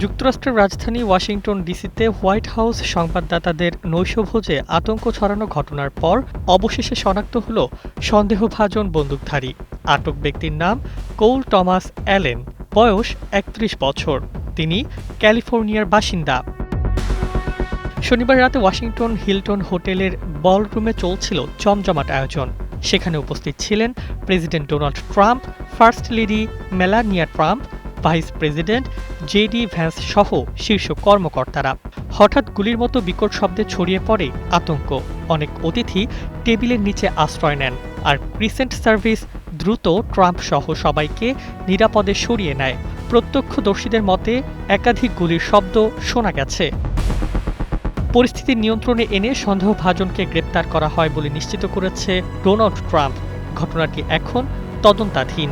যুক্তরাষ্ট্রের রাজধানী Washington ডিসিতে white house সংবাদদাতাদের নৈশভোজে আতঙ্ক ছড়ানো ঘটনার পর অবশেষে শনাক্ত হল সন্দেহভাজন বন্দুকধারী। আটক ব্যক্তির নাম কোল টমাস অ্যালেন, বয়স ৩১ বছর। তিনি ক্যালিফোর্নিয়ার বাসিন্দা। শনিবার রাতে ওয়াশিংটন হিলটন হোটেলের বলরুমে চলছিল জমজমাট আয়োজন। সেখানে উপস্থিত ছিলেন president Donald Trump, first lady Melania Trump, vice president JD Vance সহ শীর্ষ কর্মকর্তারা। হঠাৎ গুলির মতো বিকট শব্দে ছড়িয়ে পড়ে আতঙ্ক। অনেক অতিথি টেবিলের নিচে আশ্রয় নেন, আর ক্রিসেন্ট সার্ভিস দ্রুত ট্রাম্প সহ সবাইকে নিরাপদে সরিয়ে নেয়। প্রত্যক্ষদর্শীদের মতে একাধিক গুলির শব্দ শোনা গেছে। পরিস্থিতি নিয়ন্ত্রণে এনে সন্দেহভাজনকে গ্রেপ্তার করা হয় বলে নিশ্চিত করেছে ডোনাল্ড ট্রাম্প। ঘটনাটি এখন তদন্তাধীন।